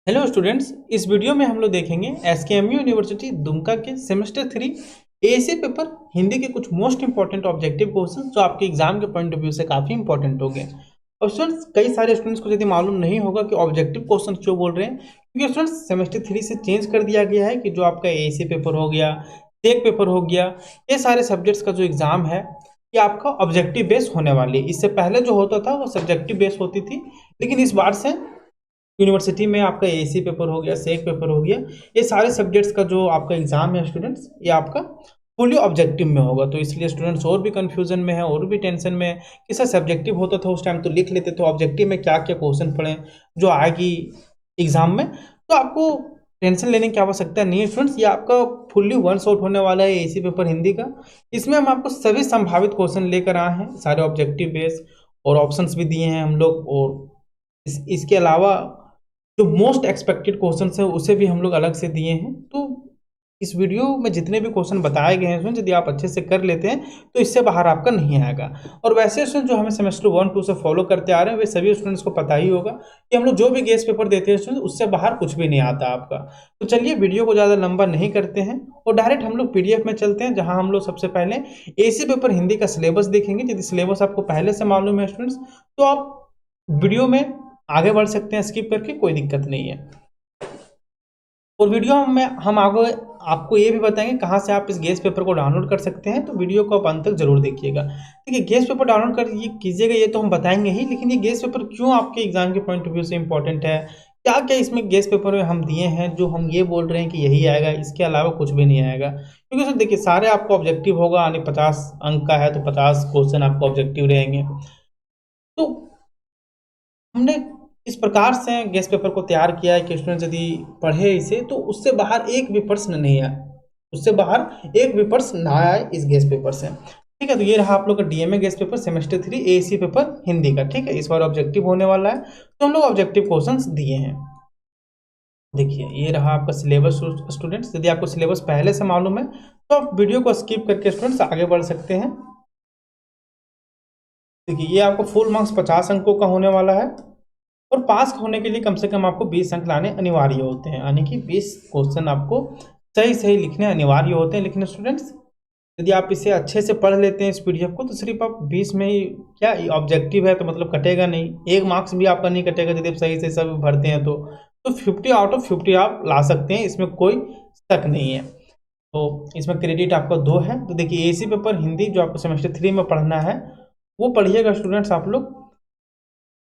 Hello students, इस video में हम लोग देखेंगे एसकेएमयू यूनिवर्सिटी दुमका के सेमेस्टर 3 एएसी पेपर हिंदी के कुछ मोस्ट इंपॉर्टेंट ऑब्जेक्टिव क्वेश्चन जो आपके एग्जाम के पॉइंट ऑफ व्यू से काफ़ी इंपॉर्टेंट हो गए। और स्टूडेंट्स, कई सारे स्टूडेंट्स को यदि मालूम नहीं होगा कि ऑब्जेक्टिव क्वेश्चन क्यों बोल रहे हैं, क्योंकि स्टूडेंट्स सेमेस्टर 3 से चेंज कर दिया गया है कि जो आपका एएसी पेपर हो गया, टेक पेपर हो गया, ये सारे सब्जेक्ट्स का जो एग्जाम है ये आपका ऑब्जेक्टिव बेस होने वाली है। इससे पहले जो होता था वो सब्जेक्टिव बेस होती थी, लेकिन इस बार से यूनिवर्सिटी में आपका एसी पेपर हो गया, सेक पेपर हो गया, ये सारे सब्जेक्ट्स का जो आपका एग्जाम है स्टूडेंट्स, ये आपका फुली ऑब्जेक्टिव में होगा। तो इसलिए स्टूडेंट्स और भी कंफ्यूजन में है और भी टेंशन में है कि सर सब्जेक्टिव होता था उस टाइम तो लिख लेते थे, ऑब्जेक्टिव में क्या क्या क्वेश्चन पढ़े जो आएगी एग्जाम में। तो आपको टेंशन लेने की आवश्यकता नहीं है स्टूडेंट्स, ये आपका फुल्ली वन शॉट होने वाला है एसी पेपर हिंदी का। इसमें हम आपको सभी संभावित क्वेश्चन लेकर आए हैं, सारे ऑब्जेक्टिव बेस और ऑप्शंस भी दिए हैं हम लोग। और इसके अलावा जो मोस्ट एक्सपेक्टेड क्वेश्चन है उसे भी हम लोग अलग से दिए हैं। तो इस वीडियो में जितने भी क्वेश्चन बताए गए हैं यदि आप अच्छे से कर लेते हैं तो इससे बाहर आपका नहीं आएगा। और वैसे स्टूडेंट जो हमें सेमेस्टर 1-2 से फॉलो करते आ रहे हैं वे सभी स्टूडेंट्स को पता ही होगा कि हम लोग जो भी गेस्ट पेपर देते हैं स्टूडेंट उससे बाहर कुछ भी नहीं आता आपका। तो चलिए वीडियो को ज़्यादा लंबा नहीं करते हैं और डायरेक्ट हम लोग पीडीएफ में चलते हैं, जहाँ हम लोग सबसे पहले एसी पेपर हिंदी का सिलेबस देखेंगे। यदि सिलेबस आपको पहले से मालूम है स्टूडेंट्स तो आप वीडियो में आगे बढ़ सकते हैं स्किप करके, कोई दिक्कत नहीं है। और वीडियो में हम आगे आपको ये भी बताएंगे कहाँ से आप इस गेस्ट पेपर को डाउनलोड कर सकते हैं, तो वीडियो को आप अंत तक जरूर देखिएगा। देखिए, गेस्ट पेपर डाउनलोड कर ये कीजिएगा ये तो हम बताएंगे ही, लेकिन ये गेस्ट पेपर क्यों आपके एग्जाम के पॉइंट ऑफ व्यू से इंपॉर्टेंट है, क्या क्या इसमें गेस्ट पेपर में हम दिए हैं जो हम ये बोल रहे हैं कि यही आएगा, इसके अलावा कुछ भी नहीं आएगा। क्योंकि सर देखिए, सारे आपको ऑब्जेक्टिव होगा, यानी 50 अंक का है तो 50 क्वेश्चन आपको ऑब्जेक्टिव रहेंगे। तो हमने इस प्रकार से गेस्ट पेपर को तैयार किया है कि स्टूडेंट यदि पढ़े इसे तो उससे बाहर एक भी प्रश्न नहीं आए, उससे बाहर एक भी प्रश्न ना आए इस गेस्ट पेपर से। ठीक है, तो ये रहा आप लोग का DMA guest paper semester 3 AC paper Hindi का। ठीक है, इस बार ऑब्जेक्टिव होने वाला है तो हम लोग ऑब्जेक्टिव क्वेश्चंस दिए हैं। देखिए, ये रहा आपका सिलेबस स्टूडेंट्स। यदि आपको सिलेबस पहले से मालूम है तो आप वीडियो को स्किप करके स्टूडेंट्स आगे बढ़ सकते हैं। देखिए, ये आपको फुल मार्क्स 50 अंकों का होने वाला है और पास होने के लिए कम से कम आपको 20 अंक लाने अनिवार्य होते हैं, यानी कि 20 क्वेश्चन आपको सही सही लिखने अनिवार्य होते हैं। लेकिन स्टूडेंट्स, यदि आप इसे अच्छे से पढ़ लेते हैं इस पीडीएफ को तो सिर्फ आप 20 में ही क्या ऑब्जेक्टिव है तो मतलब कटेगा नहीं, एक मार्क्स भी आपका नहीं कटेगा यदि आप सही से सब भरते हैं तो 50 आउट ऑफ 50 आप ला सकते हैं, इसमें कोई शक नहीं है। तो इसमें क्रेडिट आपका 2 है। तो देखिए, एसी पेपर हिंदी जो आपको सेमेस्टर 3 में पढ़ना है वो पढ़िएगा स्टूडेंट्स आप लोग।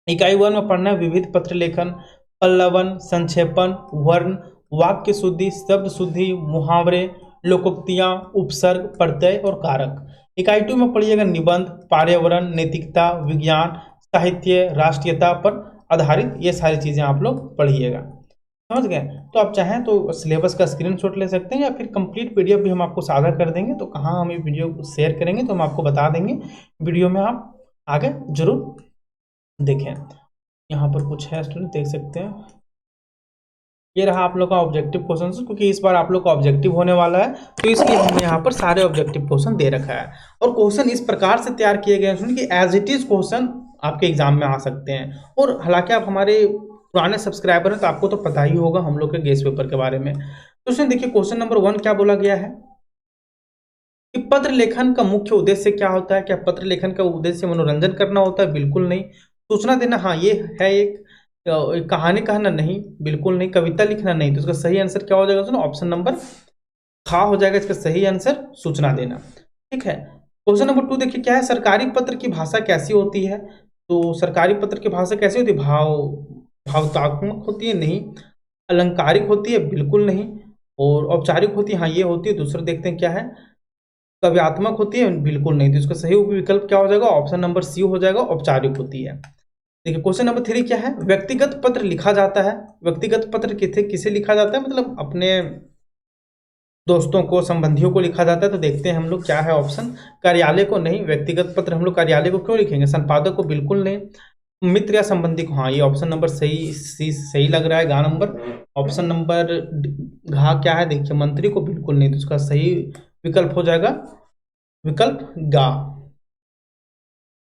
इकाई 1 में पढ़ना है विविध पत्र लेखन, पल्लवन, संक्षेपण, वर्ण, वाक्य शुद्धि, शब्द शुद्धि, मुहावरे, लोकोक्तियां, उपसर्ग, प्रत्यय और कारक। इकाई 2 में पढ़िएगा निबंध, पर्यावरण, नैतिकता, विज्ञान, साहित्य, राष्ट्रीयता पर आधारित, ये सारी चीजें आप लोग पढ़िएगा। समझ गए? तो आप चाहें तो सिलेबस का स्क्रीनशॉट ले सकते हैं या फिर कंप्लीट पीडीएफ भी हम आपको साझा कर देंगे। तो कहाँ हम ये वीडियो शेयर करेंगे तो हम आपको बता देंगे, वीडियो में आप आगे जरूर देखें। यहाँ पर कुछ है स्टूडेंट, देख सकते हैं। ये रहा आप लोग का ऑब्जेक्टिव क्वेश्चन, क्योंकि इस बार आप लोग का ऑब्जेक्टिव होने वाला है तो इसलिए हमने यहाँ पर सारे ऑब्जेक्टिव क्वेश्चन दे रखा है। और क्वेश्चन इस प्रकार से तैयार किए गए हैं स्टूडेंट कि एज इट इज क्वेश्चन आपके एग्जाम में आ सकते हैं। और हालांकि आप हमारे पुराने सब्सक्राइबर हैं तो आपको तो पता ही होगा हम लोग के गेस्ट पेपर के बारे में। तो स्टूडेंट देखिए, क्वेश्चन नंबर 1 क्या बोला गया है कि पत्र लेखन का मुख्य उद्देश्य क्या होता है। क्या पत्र लेखन का उद्देश्य मनोरंजन करना होता है? बिल्कुल नहीं। सूचना देना, हाँ ये है एक कहानी कहना, नहीं बिल्कुल नहीं। कविता लिखना, नहीं। तो इसका सही आंसर क्या हो जाएगा? सुनो, ऑप्शन नंबर खा हो जाएगा इसका सही आंसर, सूचना देना। ठीक है, क्वेश्चन नंबर 2 देखिए क्या है, सरकारी पत्र की भाषा कैसी होती है। तो सरकारी पत्र की भाषा कैसी होती है? भावनात्मक होती है? नहीं। अलंकारिक होती है? बिल्कुल नहीं। और औपचारिक होती है? हाँ ये होती है। दूसरा देखते हैं क्या है, काव्यात्मक होती है? बिल्कुल नहीं। तो इसका सही विकल्प क्या हो जाएगा? ऑप्शन नंबर सी हो जाएगा, औपचारिक होती है। देखिए, क्वेश्चन नंबर 3 क्या है, व्यक्तिगत पत्र लिखा जाता है। व्यक्तिगत पत्र किसे किसे लिखा जाता है? मतलब अपने दोस्तों को, संबंधियों को लिखा जाता है। तो देखते हैं हम लोग क्या है ऑप्शन, कार्यालय को? नहीं। व्यक्तिगत पत्र हम लोग कार्यालय को क्यों लिखेंगे? संपादक को? बिल्कुल नहीं। मित्र या संबंधी को? हाँ ये ऑप्शन नंबर सही लग रहा है, गा नंबर। ऑप्शन नंबर घा क्या है? देखिए, मंत्री को? बिल्कुल नहीं। तो उसका सही विकल्प हो जाएगा विकल्प गा।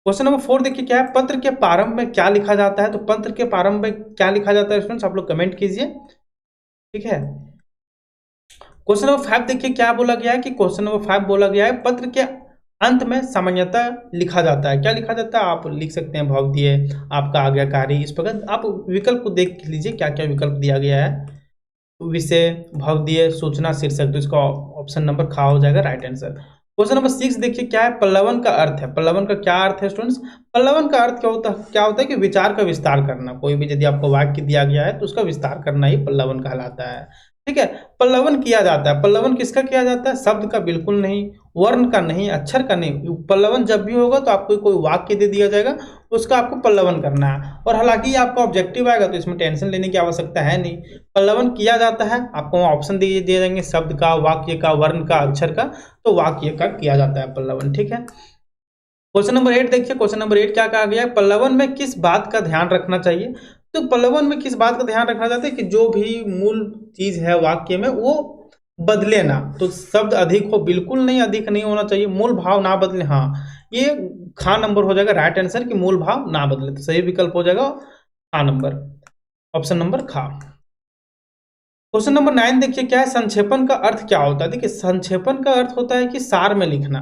क्वेश्चन नंबर 4 देखिए क्या है, पत्र के प्रारंभ में क्या लिखा जाता है। तो पत्र के प्रारंभ में क्या लिखा जाता है स्टूडेंट्स, आप लोग कमेंट कीजिए, ठीक है। क्वेश्चन नंबर 5 देखिए क्या बोला गया है कि क्वेश्चन नंबर 5 बोला गया है पत्र के अंत में सामान्यतः लिखा जाता है। क्या लिखा जाता है, आप लिख सकते हैं भवदीय, आपका आज्ञाकारी, इस प्रकार आप विकल्प को देख लीजिए क्या क्या विकल्प दिया गया है। विषय, भवदीय, सूचना, शीर्षक, तो इसका ऑप्शन नंबर खा हो जाएगा राइट आंसर। क्वेश्चन नंबर 6 देखिए क्या है, पल्लवन का अर्थ है। पल्लवन का क्या अर्थ है स्टूडेंट्स, पल्लवन का अर्थ क्या होता है कि विचार का विस्तार करना। कोई भी यदि आपको वाक्य दिया गया है तो उसका विस्तार करना ही पल्लवन कहलाता है, ठीक है। पल्लवन किया जाता है, पल्लवन किसका किया जाता है, शब्द का बिल्कुल नहीं, वर्ण का नहीं, अक्षर का नहीं। पल्लवन जब भी होगा तो आपको कोई वाक्य दे दिया जाएगा, उसका आपको पल्लवन करना है। और हालांकि ये आपका ऑब्जेक्टिव आएगा तो इसमें टेंशन लेने की आवश्यकता है नहीं। पल्लवन किया जाता है, आपको ऑप्शन दिए जाएंगे शब्द का, वाक्य का, वर्ण का, अक्षर का, तो वाक्य का किया जाता है पल्लवन, ठीक है। क्वेश्चन नंबर 8 देखिए, क्वेश्चन नंबर 8 क्या कहा गया है, पल्लवन में किस बात का ध्यान रखना चाहिए। तो पल्लवन में किस बात का ध्यान रखना चाहते हैं कि जो भी मूल चीज है वाक्य में वो बदले ना। तो शब्द अधिक हो, बिल्कुल नहीं अधिक नहीं होना चाहिए, मूल भाव ना बदले। हाँ, ये खा नंबर हो जाएगा राइट आंसर कि मूल भाव ना बदले, तो सही विकल्प हो जाएगा खा नंबर, ऑप्शन नंबर खा। क्वेश्चन नंबर 9 देखिए क्या है, संक्षेपण का अर्थ क्या होता है। देखिए संक्षेपण का अर्थ होता है कि सार में लिखना,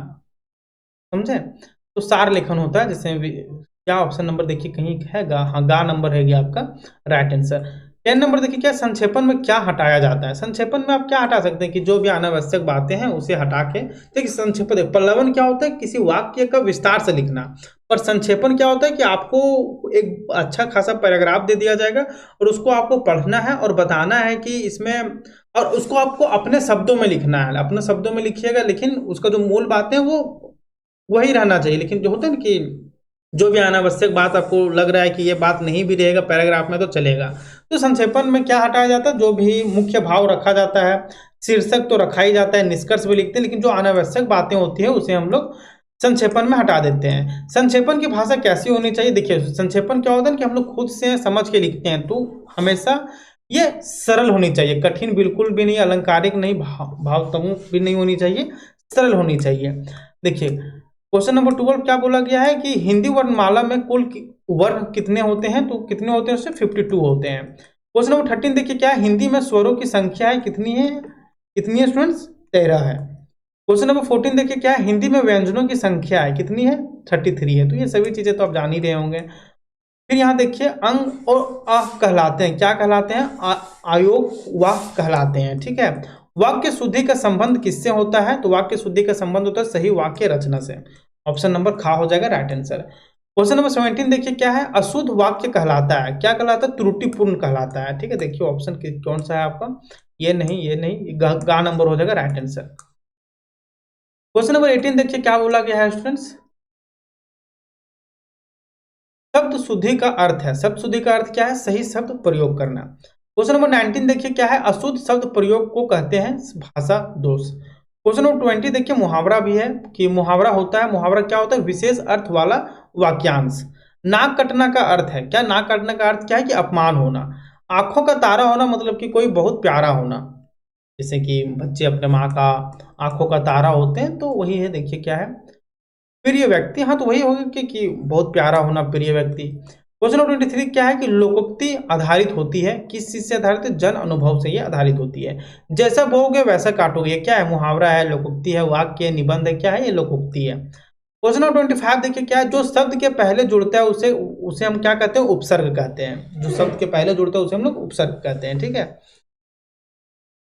समझे। तो सार लेखन होता है, जैसे क्या ऑप्शन नंबर देखिए कहीं है गा, हाँ गा नंबर है गया आपका राइट आंसर। 10 नंबर देखिए क्या, संक्षेपण में क्या हटाया जाता है। संक्षेपण में आप क्या हटा सकते हैं कि जो भी अनावश्यक बातें हैं उसे हटा के, देखिए संक्षेपण, पल्लवन क्या होता है किसी वाक्य का विस्तार से लिखना, पर संक्षेपण क्या होता है कि आपको एक अच्छा खासा पैराग्राफ दे दिया जाएगा और उसको आपको पढ़ना है और बताना है कि इसमें, और उसको आपको अपने शब्दों में लिखना है, अपने शब्दों में लिखिएगा, लेकिन उसका जो मूल बातें वो वही रहना चाहिए। लेकिन जो होता है ना कि जो भी अनावश्यक बात आपको लग रहा है कि ये बात नहीं भी रहेगा पैराग्राफ में तो चलेगा, तो संक्षेपण में क्या हटाया जाता है, जो भी मुख्य भाव रखा जाता है, शीर्षक तो रखा ही जाता है, निष्कर्ष भी लिखते हैं, लेकिन जो अनावश्यक बातें होती है उसे हम लोग संक्षेपण में हटा देते हैं। संक्षेपण की भाषा कैसी होनी चाहिए, देखिए संक्षेपण क्या होता है कि हम लोग खुद से समझ के लिखते हैं, तो हमेशा ये सरल होनी चाहिए, कठिन बिल्कुल भी नहीं, अलंकारिक नहीं, भावात्मक भी नहीं होनी चाहिए, सरल होनी चाहिए। देखिए क्वेश्चन नंबर 12 क्या बोला गया है कि हिंदी वर्णमाला में कुल वर्ण कितने होते हैं। तो कितने होते हैं, उससे 52 होते हैं। क्वेश्चन नंबर 13 देखिए क्या है, हिंदी में स्वरों की संख्या है कितनी है, कितनी है स्टूडेंट्स, 13 है। क्वेश्चन नंबर 14 देखिए क्या है, हिंदी में व्यंजनों की संख्या है कितनी है, 33 है। तो ये सभी चीजें तो आप जान ही रहे होंगे। फिर यहाँ देखिए अंग और अ कहलाते हैं, क्या कहलाते हैं, आयोग वाह कहलाते हैं, ठीक है। वाक्य शुद्धि का संबंध किससे होता है। तो वाक्य शुद्धि का संबंध होता है सही वाक्य रचना से, ऑप्शन नंबर खा हो जाएगा राइट आंसर। क्वेश्चन नंबर 17 देखिए क्या है, अशुद्ध वाक्य कहलाता है, क्या कहलाता है, त्रुटिपूर्ण कहलाता है, ठीक है। देखिए ऑप्शन कौन सा है आपका, ये नहीं, ये नहीं, गा नंबर हो जाएगा राइट आंसर। क्वेश्चन नंबर 18 देखिए क्या बोला गया है स्टूडेंट्स, शब्द शुद्धि का अर्थ है। शब्द शुद्धि का अर्थ क्या है, सही शब्द प्रयोग करना। क्वेश्चन नंबर 19 देखिए क्या है, अशुद्ध शब्द प्रयोग को कहते हैं भाषा दोष। क्वेश्चन नंबर 20 देखिए मुहावरा भी है कि मुहावरा होता है, मुहावरा क्या होता है, विशेष अर्थ वाला वाक्यांश। नाक कटना का अर्थ है क्या, नाक कटने का अर्थ क्या है कि अपमान होना। आंखों का तारा होना मतलब कि कोई बहुत प्यारा होना, जैसे कि बच्चे अपने माँ का आंखों का तारा होते हैं, तो वही है। देखिए क्या है, प्रिय व्यक्ति, हाँ तो वही होगा कि बहुत प्यारा होना, प्रिय व्यक्ति। क्वेश्चन नंबर 23 क्या है कि लोकोक्ति आधारित होती है, किस चीज से आधारित है, जन अनुभव से ये आधारित होती है। जैसा बोओगे वैसा काटोगे, ये क्या है, मुहावरा है, लोकोक्ति है, वाक्य निबंध है, क्या है, ये लोकोक्ति है। क्वेश्चन नंबर 25 देखिए क्या है, जो शब्द के पहले जुड़ता है उसे उसे हम क्या कहते हैं, उपसर्ग कहते हैं। जो शब्द के पहले जुड़ता है उसे हम लोग उपसर्ग कहते हैं, ठीक है।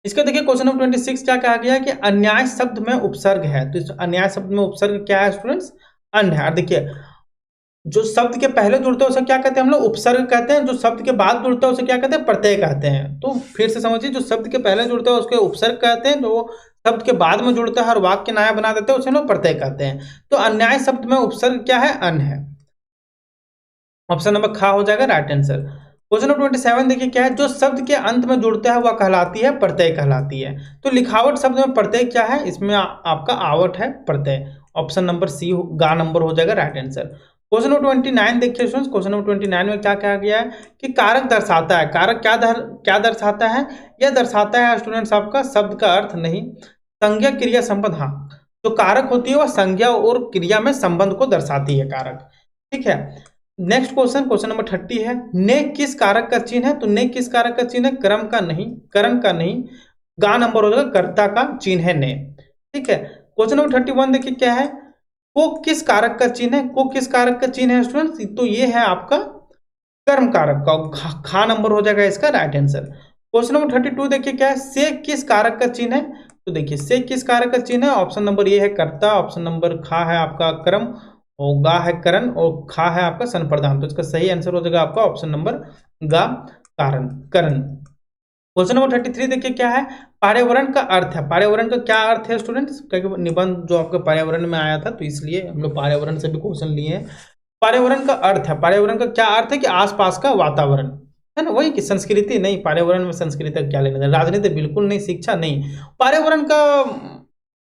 इसका देखिए क्वेश्चन नंबर 26 क्या कहा गया है कि अन्याय शब्द में उपसर्ग है। तो इस अन्याय शब्द में उपसर्ग क्या है स्टूडेंट्स, अन है। देखिए जो शब्द के पहले जुड़ते हैं उसे क्या कहते हैं हम लोग, उपसर्ग कहते हैं। जो शब्द के बाद जुड़ता है उसे क्या कहते हैं, प्रत्यय कहते हैं। तो फिर से समझिए, जो शब्द के पहले जुड़ता है उसके उपसर्ग कहते हैं, जो शब्द के बाद में जुड़ता है और वाक्य नया बना देते हैं उसे लोग प्रत्यय कहते हैं। तो अन्याय शब्द में उपसर्ग क्या है, अन है, ऑप्शन नंबर खा हो जाएगा राइट आंसर। क्वेश्चन नंबर 27 देखिए क्या है, जो शब्द के अंत में जुड़ता है वह कहलाती है प्रत्यय कहलाती है। तो लिखावट शब्द में प्रत्यय क्या है, इसमें आपका आवट है, प्रत्यय, ऑप्शन नंबर सी गा नंबर हो जाएगा राइट आंसर। क्वेश्चन नंबर 29 देखिए स्टूडेंट्स, क्वेश्चन नंबर 29 में क्या कहा गया है कि कारक दर्शाता है। कारक क्या दर्शाता है, यह दर्शाता है स्टूडेंट्स आपका शब्द का अर्थ नहीं, संज्ञा क्रिया संबंध। हाँ, जो कारक होती है वह संज्ञा और क्रिया में संबंध को दर्शाती है कारक। ठीक है। नेक्स्ट क्वेश्चन, क्वेश्चन नंबर 30 है, ने किस कारक का चिन्ह है? तो ने किस कारक का चिन्ह है? क्रम का नहीं, करण का नहीं, गा नंबर हो जाएगा, कर्ता का चिन्ह है ने। ठीक है। क्वेश्चन नंबर 31 देखिए क्या है, को किस कारक का चिन्ह है? को किस कारक का चिन्ह है स्टूडेंट्स? तो ये है आपका कर्म कारक का, खा नंबर हो जाएगा इसका राइट आंसर। क्वेश्चन नंबर 32 देखिए क्या है, से किस कारक का चिन्ह है? तो देखिए से किस कारक का चिन्ह है, ऑप्शन नंबर ये है कर्ता, ऑप्शन नंबर खा है आपका कर्म, और गा है करण, और खा है आपका सन प्रधान। तो इसका सही आंसर हो जाएगा आपका ऑप्शन नंबर गा, कारण, करण। क्वेश्चन नंबर 33 देखिए क्या है, पर्यावरण का अर्थ है। पर्यावरण का क्या अर्थ है स्टूडेंट्स? क्योंकि निबंध जो आपके पर्यावरण में आया था, तो इसलिए हम लोग पर्यावरण से भी क्वेश्चन लिए हैं। पर्यावरण का अर्थ है, पर्यावरण का क्या अर्थ है? कि आसपास का वातावरण, है ना, वही कि संस्कृति नहीं, पर्यावरण में संस्कृति का क्या लेना देना, राजनीति बिल्कुल नहीं, शिक्षा नहीं, पर्यावरण का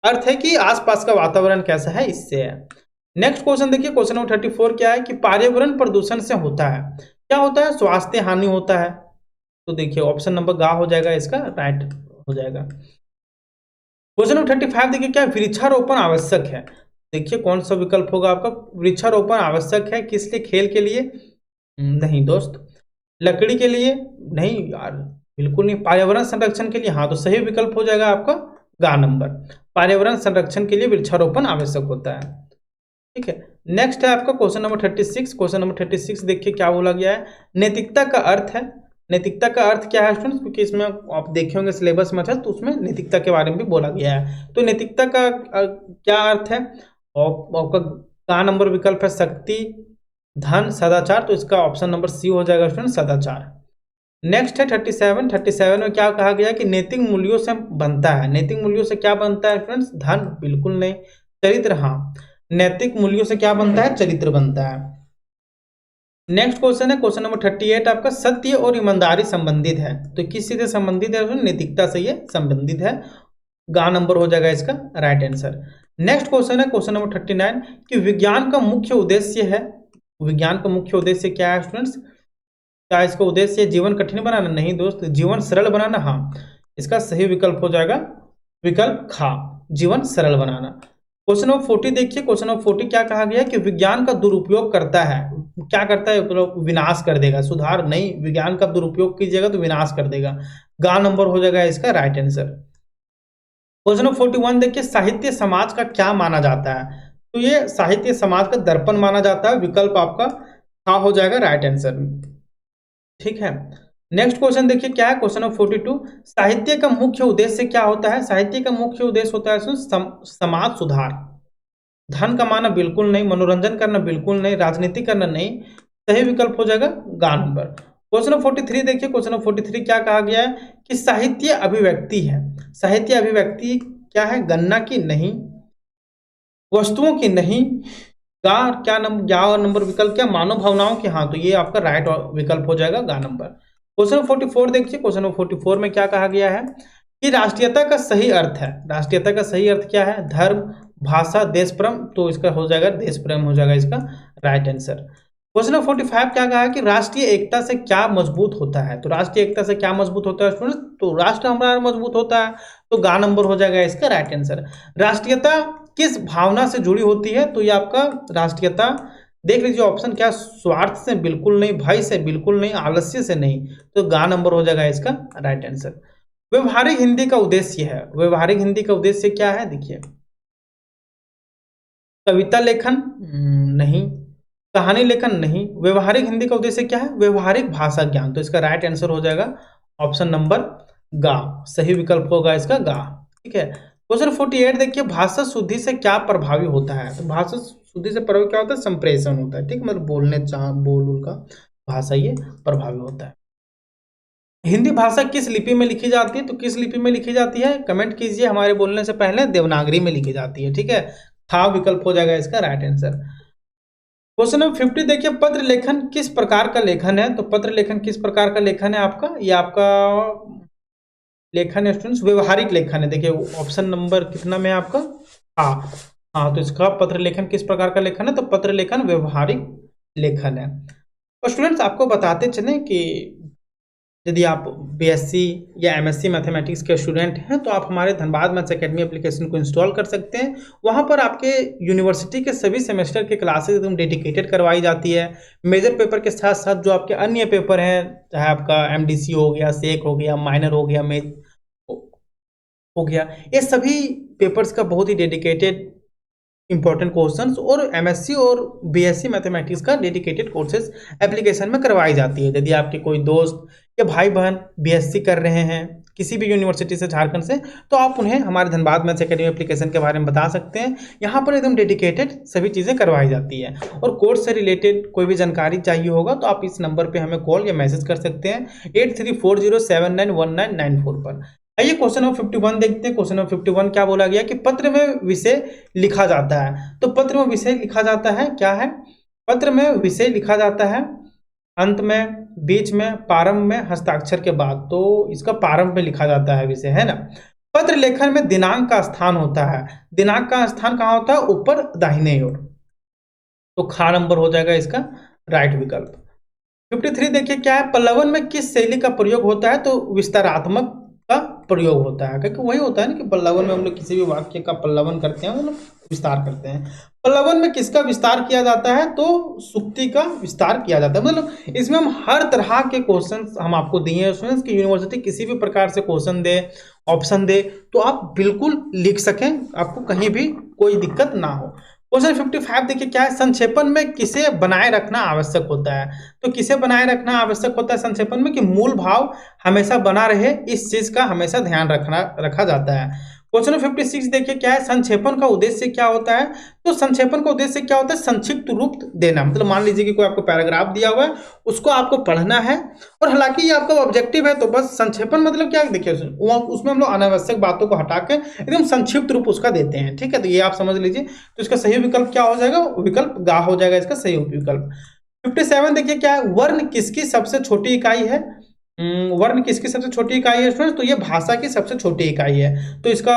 अर्थ है कि आसपास का वातावरण कैसा है, इससे है। नेक्स्ट क्वेश्चन देखिए, क्वेश्चन नंबर 34 क्या है, कि पर्यावरण प्रदूषण से होता है, क्या होता है? स्वास्थ्य हानि होता है। तो देखिए ऑप्शन नंबर गा हो जाएगा इसका राइट हो जाएगा। क्वेश्चन नंबर 35 देखिए क्या, वृक्षारोपण आवश्यक है। देखिए कौन सा विकल्प होगा आपका, वृक्षारोपण आवश्यक है किस लिए? खेल के लिए? नहीं दोस्त। लकड़ी के लिए? नहीं यार, बिल्कुल नहीं। पर्यावरण संरक्षण के लिए? हाँ, तो सही विकल्प हो जाएगा आपका गा नंबर, पर्यावरण संरक्षण के लिए वृक्षारोपण आवश्यक होता है। ठीक है। नेक्स्ट है आपका क्वेश्चन नंबर 36। क्वेश्चन नंबर 36 देखिए क्या बोला गया है, नैतिकता का अर्थ है। नैतिकता का अर्थ क्या है स्टूडेंट्स? क्योंकि इसमें आप देखे होंगे सिलेबस में था, तो उसमें नैतिकता के बारे में भी बोला गया है। तो नैतिकता का क्या अर्थ है? और आपका का नंबर विकल्प है शक्ति, धन, सदाचार। तो इसका ऑप्शन नंबर सी हो जाएगा स्टूडेंट, सदाचार। नेक्स्ट है 37। 37 में क्या कहा गया कि नैतिक मूल्यों से बनता है। नैतिक मूल्यों से क्या बनता है फ्रेंड्स? धन बिल्कुल नहीं, चरित्र हाँ, नैतिक मूल्यों से क्या बनता है? चरित्र बनता है। नेक्स्ट क्वेश्चन है क्वेश्चन नंबर 38 आपका, सत्य और ईमानदारी संबंधित है। तो किस से संबंधित है? नैतिकता से ये संबंधित है, गा नंबर हो जाएगा इसका राइट आंसर। नेक्स्ट क्वेश्चन है क्वेश्चन नंबर 39 कि विज्ञान का मुख्य उद्देश्य है। विज्ञान का मुख्य उद्देश्य क्या है स्टूडेंट्स? क्या इसका उद्देश्य जीवन कठिन बनाना? नहीं दोस्त, जीवन सरल बनाना। हाँ, इसका सही विकल्प हो जाएगा विकल्प खा, जीवन सरल बनाना। क्वेश्चन नंबर 40 देखिए, क्वेश्चन नंबर 40 क्या कहा गया कि विज्ञान का दुरुपयोग करता है। क्या करता है? विनाश कर देगा, सुधार नहीं, विज्ञान का दुरुपयोग कीजिएगा तो विनाश कर देगा, गा नंबर हो जाएगा इसका राइट आंसर। क्वेश्चन नंबर 41 देखिए, साहित्य समाज का क्या माना जाता है? तो ये साहित्य समाज का दर्पण माना जाता है, विकल्प आपका हाँ हो जाएगा राइट आंसर। ठीक है। नेक्स्ट क्वेश्चन देखिए क्या है, क्वेश्चन नंबर 42, साहित्य का मुख्य उद्देश्य क्या होता है? साहित्य का मुख्य उद्देश्य होता है समाज सुधार। धन कमाना बिल्कुल नहीं, मनोरंजन करना बिल्कुल नहीं, राजनीति करना नहीं, सही विकल्प हो जाएगा गा नंबर। क्वेश्चन नंबर 43 देखिए, क्वेश्चन नंबर 43 क्या कहा गया है कि साहित्य अभिव्यक्ति है। साहित्य अभिव्यक्ति क्या है? गन्ना की नहीं, वस्तुओं की नहीं, गा क्या नंबर, गा और नंबर विकल्प क्या? मानव भावनाओं की। हाँ, तो ये आपका राइट विकल्प हो जाएगा गा नंबर। क्वेश्चन नंबर 44 देखिए, क्वेश्चन नंबर 44 में क्या कहा गया है कि राष्ट्रीयता का सही अर्थ है। राष्ट्रीयता का सही अर्थ क्या है? धर्म, भाषा, देश प्रेम। तो इसका हो जाएगा देश प्रेम हो जाएगा इसका राइट आंसर। क्वेश्चन नंबर 45 क्या कहा है कि राष्ट्रीय एकता से क्या मजबूत होता है? तो राष्ट्रीय एकता से क्या मजबूत होता है स्टूडेंट्स? तो राष्ट्र हमारा मजबूत होता है, तो गा नंबर हो जाएगा इसका राइट आंसर। राष्ट्रीयता किस भावना से जुड़ी होती है? तो ये आपका राष्ट्रीयता देख लीजिए ऑप्शन क्या, स्वार्थ से बिल्कुल नहीं, भय से बिल्कुल नहीं, आलस्य से नहीं, तो गा नंबर हो जाएगा इसका राइट आंसर। व्यवहारिक हिंदी का उद्देश्य है। व्यवहारिक हिंदी का उद्देश्य क्या है? देखिए कविता लेखन नहीं, कहानी लेखन नहीं, व्यवहारिक हिंदी का उद्देश्य क्या है? व्यवहारिक भाषा ज्ञान। तो इसका राइट आंसर हो जाएगा ऑप्शन नंबर गा, सही विकल्प होगा इसका गा। ठीक है। क्वेश्चन 48 देखिए, भाषा शुद्धि से क्या प्रभावी होता है? तो भाषा शुद्धि से प्रभावी क्या होता है? संप्रेषण होता है। ठीक, मतलब बोल का भाषा ये प्रभावी होता है। हिंदी भाषा किस लिपि में लिखी जाती है? तो किस लिपि में लिखी जाती है कमेंट कीजिए, हमारे बोलने से पहले देवनागरी में लिखी जाती है। ठीक है, था विकल्प हो जाएगा इसका राइट आंसर। क्वेश्चन नंबर 50 देखिए, पत्र लेखन किस प्रकार का लेखन है? तो पत्र लेखन किस प्रकार का लेखन है आपका? ये आपका लेखन है स्टूडेंट्स व्यवहारिक लेखन है। देखिए ऑप्शन नंबर कितना में है आपका? हाँ हाँ, तो इसका पत्र लेखन किस प्रकार का लेखन है? तो पत्र लेखन व्यवहारिक लेखन है। और स्टूडेंट्स आपको बताते चले कि यदि आप बीएससी या एमएससी मैथमेटिक्स के स्टूडेंट हैं तो आप हमारे धनबाद मैथ्स एकेडमी एप्लीकेशन को इंस्टॉल कर सकते हैं। वहाँ पर आपके यूनिवर्सिटी के सभी सेमेस्टर के क्लासेस एकदम डेडिकेटेड करवाई जाती है। मेजर पेपर के साथ साथ जो आपके अन्य पेपर हैं, चाहे आपका एमडीसी हो गया, सेक हो गया, माइनर हो गया, मैथ हो गया, ये सभी पेपर्स का बहुत ही डेडिकेटेड इंपॉर्टेंट क्वेश्चंस और एमएससी और बीएससी मैथमेटिक्स का डेडिकेटेड कोर्सेज एप्लीकेशन में करवाई जाती है। यदि आपके कोई दोस्त या भाई बहन बीएससी कर रहे हैं किसी भी यूनिवर्सिटी से, झारखंड से, तो आप उन्हें हमारे धनबाद मैथ्स एकेडमी एप्लीकेशन के बारे में बता सकते हैं। यहाँ पर एकदम डेडिकेटेड सभी चीज़ें करवाई जाती है। और कोर्स से रिलेटेड कोई भी जानकारी चाहिए होगा तो आप इस नंबर पर हमें कॉल या मैसेज कर सकते हैं 8340791994 पर। आइए क्वेश्चन नंबर 51 देखते हैं। क्वेश्चन नंबर 51 क्या बोला गया कि पत्र में विषय लिखा जाता है। तो पत्र में विषय लिखा जाता है, क्या है? पत्र में विषय लिखा जाता है अंत में, बीच में, प्रारंभ में, हस्ताक्षर के बाद। तो इसका प्रारंभ में लिखा जाता है विषय, है ना। पत्र लेखन में दिनांक का स्थान होता है। दिनांक का स्थान कहाँ होता है? ऊपर दाहिने ओर। तो खा नंबर हो जाएगा इसका राइट विकल्प। 53 देखिए क्या है, पल्लवन में किस शैली का प्रयोग होता है? तो विस्तारात्मक का प्रयोग होता है, क्योंकि वही होता है ना कि पल्लवन में हम लोग किसी भी वाक्य का पल्लवन करते हैं, मतलब विस्तार करते हैं। पल्लवन में किसका विस्तार किया जाता है? तो सूक्ति का विस्तार किया जाता है। मतलब इसमें हम हर तरह के क्वेश्चन हम आपको दिए हैं स्टूडेंट्स की यूनिवर्सिटी किसी भी प्रकार से क्वेश्चन दे, ऑप्शन दे, तो आप बिल्कुल लिख सकें, आपको कहीं भी कोई दिक्कत ना हो। क्वेश्चन 55 देखिए क्या है, संक्षेपण में किसे बनाए रखना आवश्यक होता है? तो किसे बनाए रखना आवश्यक होता है संक्षेपण में? कि मूल भाव हमेशा बना रहे, इस चीज का हमेशा ध्यान रखा जाता है। क्वेश्चन 56 देखिए क्या है, संक्षेपण का उद्देश्य क्या होता है? तो संक्षेपण का उद्देश्य क्या होता है? संक्षिप्त रूप देना। मतलब मान लीजिए कि कोई आपको पैराग्राफ दिया हुआ है, उसको आपको पढ़ना है, और हालांकि ये आपका ऑब्जेक्टिव है, तो बस संक्षेपण मतलब क्या है देखिए, उसमें हम लोग अनावश्यक बातों को हटा के एकदम संक्षिप्त रूप उसका देते हैं, ठीक है। तो ये आप समझ लीजिए। तो इसका सही विकल्प क्या हो जाएगा? विकल्प गा हो जाएगा इसका सही विकल्प। 57 देखिए क्या है, वर्ण किसकी सबसे छोटी इकाई है? वर्ण किसकी सबसे छोटी इकाई है स्टूडेंट्स? तो ये भाषा की सबसे छोटी इकाई है। तो इसका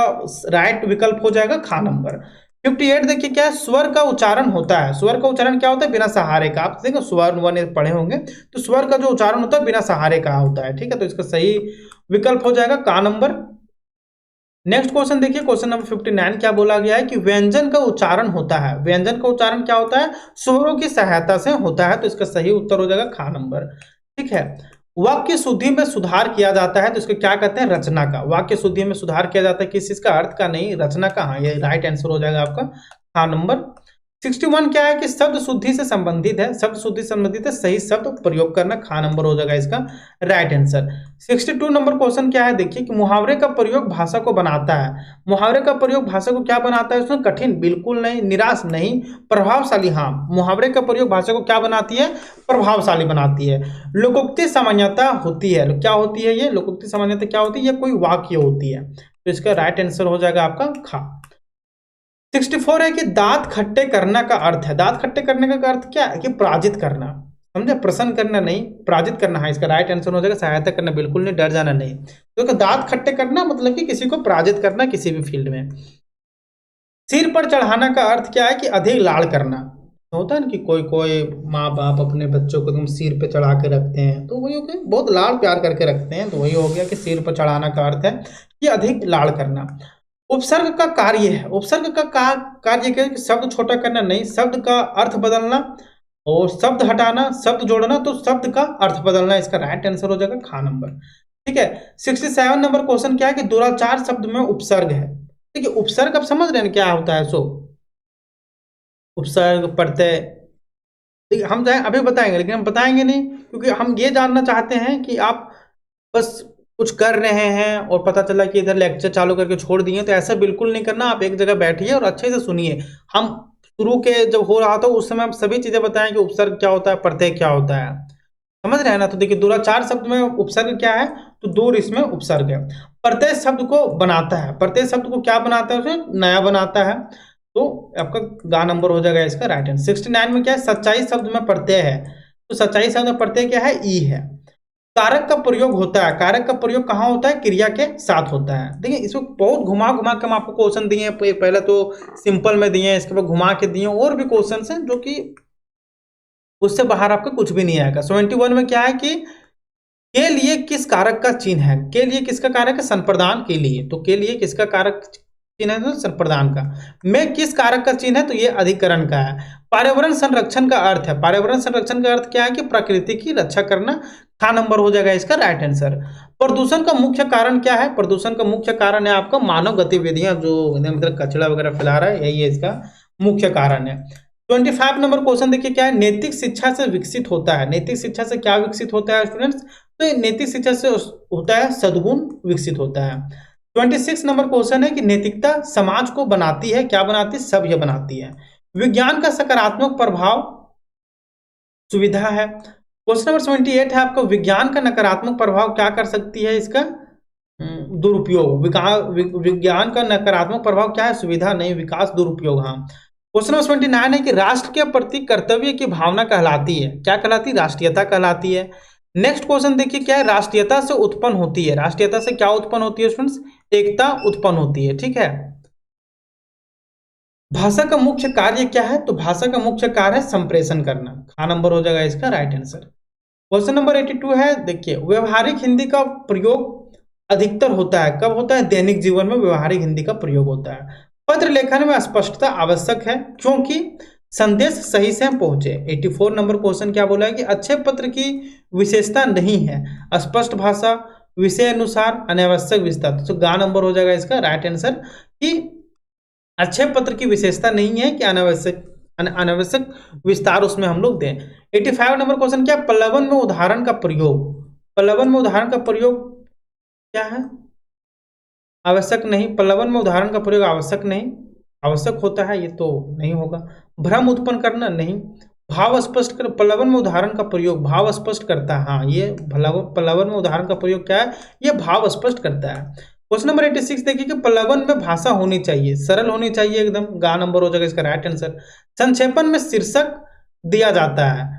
राइट विकल्प हो जाएगा खा नंबर। 58 देखिए क्या है, स्वर का उच्चारण होता है। स्वर का उच्चारण क्या होता है? बिना सहारे का। आप देखो स्वर वन पढ़े होंगे, तो स्वर का जो उच्चारण होता है बिना सहारे का होता है, ठीक है। तो इसका सही विकल्प हो जाएगा का नंबर। नेक्स्ट क्वेश्चन देखिए, क्वेश्चन नंबर 59 क्या बोला गया है कि व्यंजन का उच्चारण होता है। व्यंजन का उच्चारण क्या होता है? स्वरों की सहायता से होता है। तो इसका सही उत्तर हो जाएगा खा नंबर, ठीक है। वाक्य शुद्धि में सुधार किया जाता है, तो इसको क्या कहते हैं? रचना का। वाक्य शुद्धि में सुधार किया जाता है, किस चीज का? अर्थ का नहीं, रचना का। हाँ, ये राइट आंसर हो जाएगा आपका खा नंबर। 61 क्या है कि शब्द शुद्धि से संबंधित है। शब्द शुद्धि से संबंधित है, सही शब्द प्रयोग करना। खा नंबर हो जाएगा इसका राइट आंसर। 62 नंबर क्वेश्चन क्या है देखिए कि मुहावरे का प्रयोग भाषा को बनाता है। मुहावरे का प्रयोग भाषा को क्या बनाता है? उसमें कठिन बिल्कुल नहीं, निराश नहीं, प्रभावशाली। हाँ, मुहावरे का प्रयोग भाषा को क्या बनाती है? प्रभावशाली बनाती है। लोकोक्ति सामान्यता होती है। क्या होती है ये लोकोक्ति सामान्यता? क्या होती है? ये कोई वाक्य होती है। तो इसका राइट आंसर हो जाएगा आपका खा। 64 है कि दांत खट्टे करना का अर्थ है। दांत खट्टे करने का अर्थ क्या है? कि पराजित करना, समझे? प्रसन्न करना नहीं, पराजित करना है। इसका राइट आंसर हो जाएगा सहायता करना, बिल्कुल नहीं, डर जाना नहीं। तो दांत खट्टे करना मतलब कि किसी को पराजित करना किसी भी फील्ड में। सिर पर चढ़ाना का अर्थ क्या है? कि अधिक लाड़ करना। होता है ना कि कोई कोई माँ बाप अपने बच्चों को एकदम सिर पे चढ़ा के रखते हैं, तो वही हो गया, बहुत लाड़ प्यार करके रखते हैं, तो वही हो गया कि सिर पर चढ़ाना का अर्थ है कि अधिक लाड़ करना। उपसर्ग का कार्य है। उपसर्ग का कार्य क्या है? शब्द छोटा करना नहीं, शब्द का अर्थ बदलना, और शब्द हटाना, शब्द जोड़ना, तो शब्द का अर्थ बदलना। इसका राइट आंसर हो जाएगा खा नंबर, ठीक है। 67 नंबर क्वेश्चन क्या है कि दुराचार शब्द में उपसर्ग है। ठीक है, उपसर्ग आप समझ रहे हैं क्या होता है? सो उपसर्ग, प्रत्यय, हम चाहे अभी बताएंगे, लेकिन हम बताएंगे नहीं, क्योंकि हम ये जानना चाहते हैं कि आप बस कुछ कर रहे हैं और पता चला कि इधर लेक्चर चालू करके छोड़ दिए। तो ऐसा बिल्कुल नहीं करना। आप एक जगह बैठिए और अच्छे से सुनिए। हम शुरू के जब हो रहा था उस समय हम सभी चीजें बताएं कि उपसर्ग क्या होता है, प्रत्यय क्या होता है, समझ रहे हैं ना। तो देखिए दुराचार शब्द में उपसर्ग क्या है? तो दूर, इसमें उपसर्ग है। प्रत्यय शब्द को बनाता है। प्रत्यय शब्द को क्या बनाता है? उसे नया बनाता है। तो आपका गा नंबर हो जाएगा इसका राइट आंसर। 69 में क्या है? सच्चाई शब्द में प्रत्यय है। तो सच्चाई शब्द में प्रत्यय क्या है? ई है। कारक का प्रयोग होता है। कारक का प्रयोग कहाँ होता है? क्रिया के साथ होता है। देखिए इसको बहुत घुमा घुमा के हम आपको क्वेश्चन दिए हैं। पहले तो सिंपल में दिए हैं, इसके बाद घुमा के दिए, और भी क्वेश्चन हैं जो कि उससे बाहर आपका कुछ भी नहीं आएगा। 71 में क्या है कि के लिए किस कारक का चिन्ह है? के लिए किसका कारक है? संप्रदान के लिए। तो के लिए किसका कारक चिन्ह है? तो संप्रदान का। में किस कारक का चिन्ह है? तो ये अधिकरण का है। पर्यावरण संरक्षण का अर्थ है, पर्यावरण संरक्षण का अर्थ क्या है? कि प्रकृति की रक्षा करना। ख नंबर हो जाएगा इसका राइट आंसर। प्रदूषण का मुख्य कारण क्या है? प्रदूषण का मुख्य कारण है आपका मानव गतिविधियां, जो मतलब कचरा वगैरह फैला रहा है, यही है इसका मुख्य कारण है। 25 नंबर क्वेश्चन देखिए क्या है? नैतिक शिक्षा से विकसित होता है। नैतिक शिक्षा से क्या विकसित होता है स्टूडेंट्स? तो ये नैतिक शिक्षा से होता है सद्गुण विकसित होता है। 26 नंबर क्वेश्चन है कि नैतिकता समाज को बनाती है, क्या बनाती है? सभ्य बनाती है। विज्ञान का सकारात्मक प्रभाव सुविधा है। क्वेश्चन नंबर 78 है आपका, विज्ञान का नकारात्मक प्रभाव क्या कर सकती है? इसका दुरुपयोग। विज्ञान का नकारात्मक प्रभाव क्या है? सुविधा नहीं, विकास, दुरुपयोग। हाँ। क्वेश्चन नंबर 29 है कि राष्ट्र के प्रति कर्तव्य की भावना कहलाती है, क्या कहलाती है? राष्ट्रीयता कहलाती है। नेक्स्ट क्वेश्चन देखिए क्या है? राष्ट्रीयता से उत्पन्न होती है, राष्ट्रीयता से क्या उत्पन्न होती है स्टूडेंट्स? एकता उत्पन्न होती है। ठीक है। भाषा का मुख्य कार्य क्या है? तो भाषा का मुख्य कार्य है संप्रेषण करना। खा नंबर हो जाएगा इसका राइट आंसर। क्वेश्चन नंबर 82 है, देखिए व्यवहारिक हिंदी का प्रयोग अधिकतर होता है, कब होता है? दैनिक जीवन में व्यवहारिक हिंदी का प्रयोग होता है। पत्र लेखन में स्पष्टता आवश्यक है क्योंकि संदेश सही से पहुंचे। 84 नंबर क्वेश्चन क्या बोला है? कि अच्छे पत्र की विशेषता नहीं है स्पष्ट भाषा, विषय अनुसार, अनावश्यक विस्तार। तो गा नंबर हो जाएगा इसका राइट आंसर कि अच्छे पत्र की विशेषता नहीं है कि अनावश्यक विस्तार उसमें हम लोग दें। 85 नंबर क्वेश्चन क्या? पल्लवन में उदाहरण का प्रयोग। पल्लवन में उदाहरण का प्रयोग क्या है? आवश्यक नहीं। पल्लवन में उदाहरण का प्रयोग आवश्यक नहीं, आवश्यक होता है ये तो नहीं होगा। भ्रम उत्पन्न करना नहीं। भाव स्पष्ट कर, पल्लवन में उदाहरण का प्रयोग भाव स्पष्ट करता है। हाँ, ये पल्लवन में उदाहरण का प्रयोग क्या है? ये भाव स्पष्ट करता है। क्वेश्चन नंबर 86 देखिए कि पल्लवन में भाषा होनी चाहिए, सरल होनी चाहिए एकदम। गा नंबर हो जाएगा इसका राइट आंसर। संक्षेपण में शीर्षक दिया जाता है,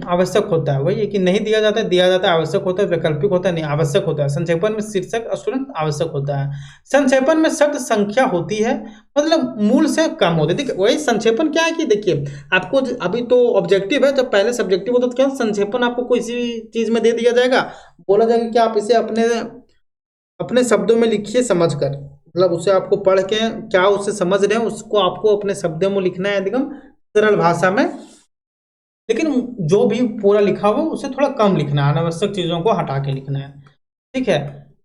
आवश्यक होता है। वही है कि नहीं दिया जाता है, दिया जाता है, आवश्यक होता है, वैकल्पिक होता है, नहीं आवश्यक होता है। संक्षेपण में शीर्षक स्टूडेंट आवश्यक होता है। संक्षेपण में शब्द संख्या होती है, मतलब मूल से कम होती है। देखिए वही संक्षेपण क्या है कि देखिए आपको अभी तो ऑब्जेक्टिव है, जब पहले सब्जेक्टिव होता तो क्या संक्षेपण आपको कोई सी चीज में दे दिया जाएगा, बोला जाएगा कि आप इसे अपने अपने शब्दों में लिखिए समझ कर, मतलब उसे आपको पढ़ के क्या उससे समझ रहे हैं उसको आपको अपने शब्दों में लिखना है एकदम सरल भाषा में। लेकिन जो भी पूरा लिखा हुआ उसे थोड़ा कम लिखना है, अनावश्यक चीजों को हटा के लिखना है। ठीक है।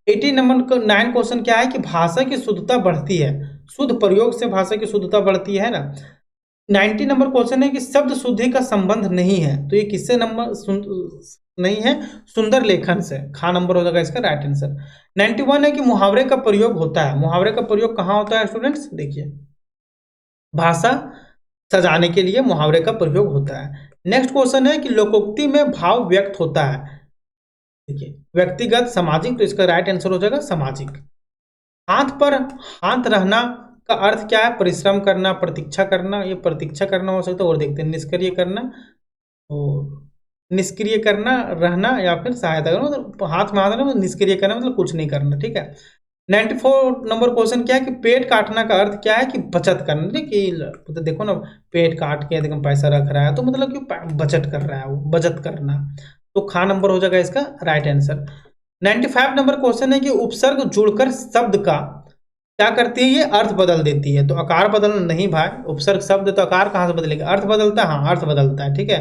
80 नंबर 9 क्वेश्चन क्या है? कि भाषा की शुद्धता बढ़ती है, शुद्ध प्रयोग से भाषा की शुद्धता बढ़ती है ना। 90 नंबर क्वेश्चन है कि शब्द शुद्धि का संबंध नहीं है, तो ये किससे नंबर नहीं है? सुंदर लेखन से। खा नंबर हो जाएगा इसका राइट आंसर। 91 है कि मुहावरे का प्रयोग होता है। मुहावरे का प्रयोग कहाँ होता है स्टूडेंट्स? देखिए भाषा सजाने के लिए मुहावरे का प्रयोग होता है। नेक्स्ट क्वेश्चन है कि लोकोक्ति में भाव व्यक्त होता है। देखिए व्यक्तिगत, सामाजिक, तो इसका राइट आंसर हो जाएगा सामाजिक। हाथ पर हाथ रहना का अर्थ क्या है? परिश्रम करना, प्रतीक्षा करना। ये प्रतीक्षा करना हो सकता है, और देखते हैं निष्क्रिय करना, और निष्क्रिय करना रहना, या फिर सहायता करना। मतलब हाथ में हाथ रहना मतलब निष्क्रिय करना, मतलब कुछ नहीं करना। ठीक है। 94 नंबर क्वेश्चन क्या है? कि पेट काटना का अर्थ क्या है? कि बचत करना। देखिए देखो ना, पेट काट के देखो पैसा रख रहा है, तो मतलब कि बचत कर रहा है, वो बचत करना। तो खा नंबर हो जाएगा इसका राइट आंसर। 95 नंबर क्वेश्चन है कि उपसर्ग जुड़कर शब्द का क्या करती है? ये अर्थ बदल देती है। तो आकार बदलना नहीं भाई, उपसर्ग शब्द तो आकार कहाँ से बदलेगा? अर्थ बदलता है, हाँ अर्थ बदलता है। ठीक है।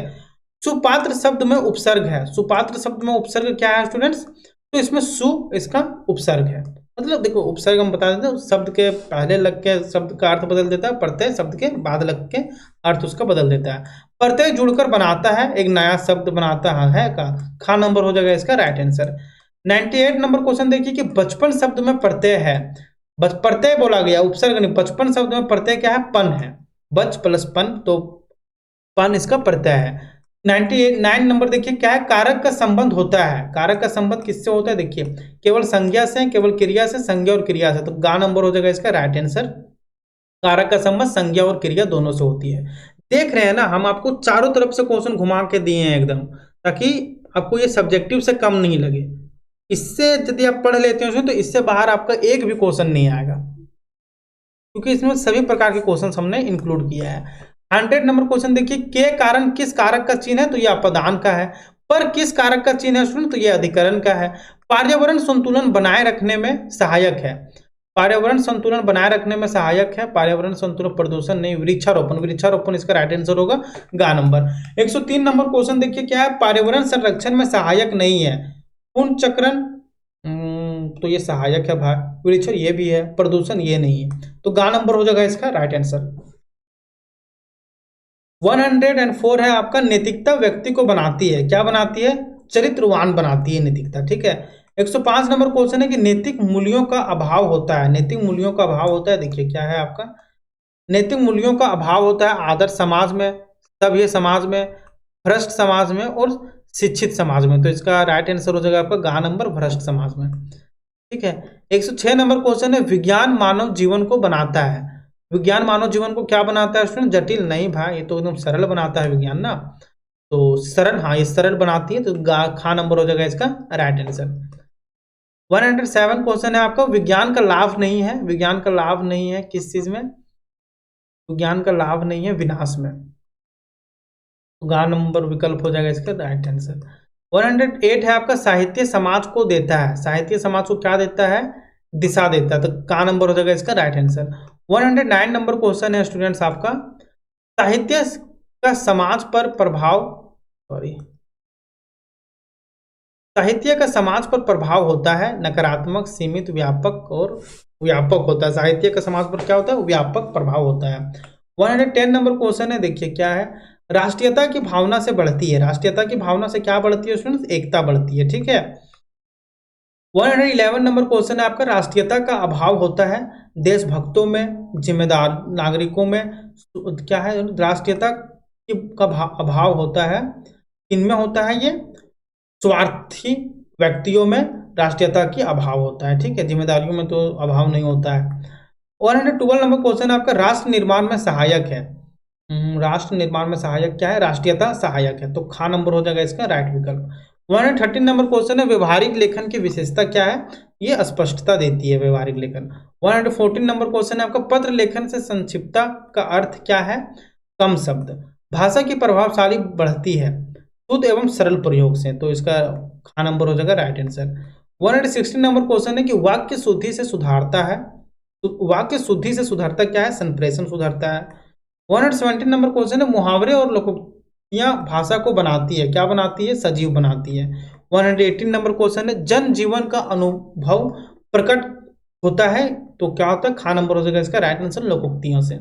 सुपात्र शब्द में उपसर्ग है। सुपात्र शब्द में उपसर्ग क्या है स्टूडेंट्स? तो इसमें सु इसका उपसर्ग है। मतलब देखो उपसर्ग हम बता देते हैं, शब्द के पहले लग के शब्द का अर्थ बदल देता है, प्रत्यय शब्द के बाद लग के अर्थ उसका बदल देता है। प्रत्यय जुड़कर बनाता है, एक नया शब्द बनाता है का। खा नंबर हो जाएगा इसका राइट आंसर। 98 नंबर क्वेश्चन देखिए कि बचपन शब्द में प्रत्यय है। प्रत्यय बोला गया, उपसर्ग नहीं। बचपन शब्द में प्रत्यय क्या है? पन है। बच प्लस पन, तो पन इसका प्रत्यय है। 99 नंबर देखिए क्या है? कारक का संबंध होता है। कारक का संबंध किससे होता है? देखिए केवल संज्ञा से, केवल क्रिया से, संज्ञा और क्रिया से। तो गा नंबर हो जाएगा इसका राइट आंसर। कारक का संबंध संज्ञा और क्रिया दोनों से होती है। देख रहे हैं ना, हम आपको चारों तरफ से क्वेश्चन घुमा के दिए हैं एकदम, ताकि आपको ये सब्जेक्टिव से कम नहीं लगे। इससे यदि आप पढ़ लेते हो तो इससे बाहर आपका एक भी क्वेश्चन नहीं आएगा, क्योंकि इसमें सभी प्रकार के क्वेश्चन हमने इंक्लूड किया है। 100 नंबर क्वेश्चन देखिए, के कारण किस कारक का चिन्ह है? तो ये अपदान का है। पर किस कारक का चिन्ह है स्टूडेंट? तो ये अधिकरण का है। पर्यावरण संतुलन बनाए रखने में सहायक है। पर्यावरण संतुलन बनाए रखने में सहायक है। पर्यावरण संतुलन, प्रदूषण नहीं, वृक्षारोपण। वृक्षारोपण इसका राइट आंसर होगा, गा नंबर। 103 नंबर क्वेश्चन देखिए क्या है, पर्यावरण संरक्षण में सहायक नहीं है। पुनर्चक्रण, तो ये सहायक है भाई। वृक्ष ये भी है, प्रदूषण ये नहीं है, तो गा नंबर हो जाएगा इसका राइट आंसर। 104 है आपका, नैतिकता व्यक्ति को बनाती है, क्या बनाती है? चरित्रवान बनाती है नैतिकता, ठीक है। 105 नंबर क्वेश्चन है कि नैतिक मूल्यों का अभाव होता है। नैतिक मूल्यों का अभाव होता है, देखिए क्या है आपका, नैतिक मूल्यों का अभाव होता है आदर्श समाज में, सभ्य समाज में, भ्रष्ट समाज में और शिक्षित समाज में। तो इसका राइट आंसर हो जाएगा आपका गा नंबर, भ्रष्ट समाज में, ठीक है। 106 नंबर क्वेश्चन है, विज्ञान मानव जीवन को बनाता है। विज्ञान मानव जीवन को क्या बनाता है स्टूडेंट? जटिल नहीं भाई, ये तो एकदम सरल बनाता है विज्ञान ना, तो सरल, हाँ ये सरल बनाती है, तो खा नंबर हो जाएगा इसका राइट आंसर। 107 क्वेश्चन है आपका, विज्ञान का लाभ नहीं है। विज्ञान का लाभ नहीं है किस चीज में? विज्ञान का लाभ नहीं है विनाश में, तो गा नंबर विकल्प हो जाएगा इसका राइट आंसर। 108 है आपका, साहित्य समाज को देता है। साहित्य समाज को क्या देता है? दिशा देता है, तो का नंबर हो जाएगा इसका राइट आंसर। 109 नंबर क्वेश्चन है स्टूडेंट्स आपका, साहित्य का समाज पर प्रभाव, सॉरी, साहित्य का समाज पर प्रभाव होता है नकारात्मक, सीमित, व्यापक और व्यापक होता है। साहित्य का समाज पर क्या होता है? व्यापक प्रभाव होता है। 110 नंबर क्वेश्चन है, देखिए क्या है, राष्ट्रीयता की भावना से बढ़ती है। राष्ट्रीयता की भावना से क्या बढ़ती है स्टूडेंट्स? एकता बढ़ती है, ठीक है। 111 नंबर क्वेश्चन है आपका, राष्ट्रीयता का अभाव होता है देशभक्तों में, जिम्मेदार नागरिकों में, क्या है, राष्ट्रीयता का अभाव होता है, इनमें होता है ये स्वार्थी व्यक्तियों में राष्ट्रीयता की अभाव होता है, ठीक है। जिम्मेदारियों में तो अभाव नहीं होता है। 112 नंबर क्वेश्चन आपका, राष्ट्र निर्माण में सहायक है। राष्ट्र निर्माण में सहायक क्या है? राष्ट्रीयता सहायक है, तो खा नंबर हो जाएगा इसका राइट विकल्प। 113 नंबर क्वेश्चन है, व्यवहारिक लेखन की विशेषता क्या है? ये स्पष्टता देती है व्यवहारिक लेखन। 114 नंबर क्वेश्चन है आपका, पत्र लेखन से संक्षिप्तता का अर्थ क्या है? कम शब्द। भाषा की प्रभावशाली बढ़ती है शुद्ध एवं सरल प्रयोग से, तो इसका खा नंबर हो जाएगा राइट आंसर। 116 नंबर क्वेश्चन है कि वाक्य शुद्धि से सुधारता है, तो वाक्य शुद्धि से सुधारता क्या है? संप्रेषण सुधारता है। 117 नंबर क्वेश्चन है, मुहावरे और लोकोक्तियां भाषा को बनाती है, क्या बनाती है? सजीव बनाती है। 118 नंबर क्वेश्चन है, जन जीवन का अनुभव प्रकट होता है, तो क्या होता है? खा नंबर हो जाएगा इसका राइट आंसर, लोकोक्तियों से।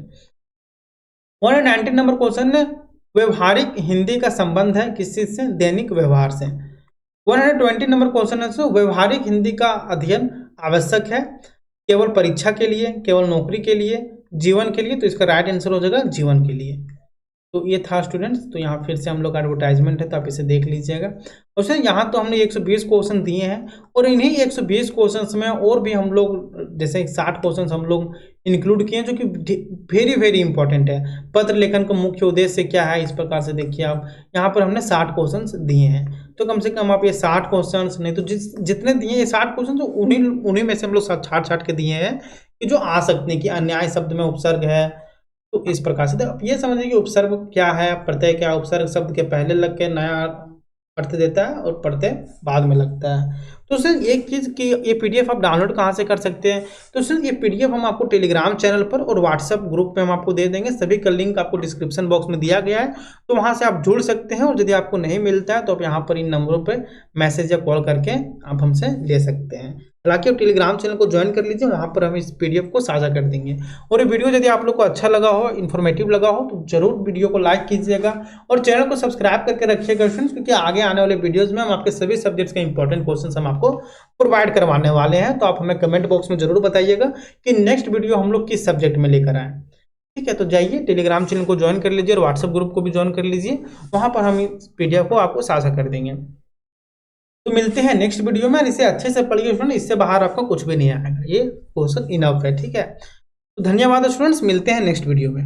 119 नंबर क्वेश्चन है, व्यवहारिक हिंदी का संबंध है किस चीज से? दैनिक व्यवहार से। 120 नंबर क्वेश्चन है, व्यवहारिक हिंदी का अध्ययन आवश्यक है केवल परीक्षा के लिए, केवल नौकरी के लिए, जीवन के लिए, तो इसका राइट आंसर हो जाएगा जीवन के लिए। तो ये था स्टूडेंट्स, तो यहाँ फिर से हम लोग एडवर्टाइजमेंट है, तो आप इसे देख लीजिएगा। और सर यहाँ तो हमने 120 क्वेश्चन दिए हैं, और इन्हीं 120 क्वेश्चंस में और भी हम लोग जैसे 60 क्वेश्चंस हम लोग इंक्लूड किए हैं, जो कि वेरी वेरी इंपॉर्टेंट है। पत्र लेखन का मुख्य उद्देश्य क्या है, इस प्रकार से देखिए आप, यहाँ पर हमने 60 क्वेश्चन दिए हैं, तो कम से कम आप ये 60 क्वेश्चन नहीं तो जितने दिए ये 60 क्वेश्चन, तो उन्हीं में से हम लोग छाट छाट के दिए हैं कि जो आ सकते हैं, कि अन्याय शब्द में उपसर्ग है, तो इस प्रकार से। तो आप ये समझिए कि उपसर्ग क्या है, प्रत्यय क्या है। उपसर्ग शब्द के पहले लग के नया अर्थ देता है और प्रत्यय बाद में लगता है। तो सर एक चीज़ कि ये पीडीएफ आप डाउनलोड कहाँ से कर सकते हैं? तो सर ये पीडीएफ हम आपको टेलीग्राम चैनल पर और व्हाट्सएप ग्रुप पे हम आपको दे देंगे, सभी का लिंक आपको डिस्क्रिप्शन बॉक्स में दिया गया है, तो वहाँ से आप जुड़ सकते हैं। और यदि आपको नहीं मिलता है तो आप यहाँ पर इन नंबरों पर मैसेज या कॉल करके आप हमसे ले सकते हैं। हालांकि आप टेलीग्राम चैनल को ज्वाइन कर लीजिए, वहाँ पर हम इस पीडीएफ को साझा कर देंगे। और ये वीडियो यदि आप लोग को अच्छा लगा हो, इन्फॉर्मेटिव लगा हो, तो जरूर वीडियो को लाइक कीजिएगा और चैनल को सब्सक्राइब करके रखिएगा फ्रेंड्स, क्योंकि आगे आने वाले वीडियोस में हम आपके सभी सब्जेक्ट्स के इंपॉर्टेंट क्वेश्चन हम आपको प्रोवाइड करवाने वाले हैं। तो आप हमें कमेंट बॉक्स में जरूर बताइएगा कि नेक्स्ट वीडियो हम लोग किस सब्जेक्ट में लेकर आए, ठीक है। तो जाइए टेलीग्राम चैनल को ज्वाइन कर लीजिए और व्हाट्सएप ग्रुप को भी ज्वाइन कर लीजिए, वहाँ पर हम इस पीडीएफ को आपको साझा कर देंगे। तो मिलते हैं नेक्स्ट वीडियो में, इसे अच्छे से पढ़िए स्टूडेंट, इससे बाहर आपका कुछ भी नहीं आएगा, ये क्वेश्चन इनफ है, ठीक है। तो धन्यवाद स्टूडेंट्स, मिलते हैं नेक्स्ट वीडियो में।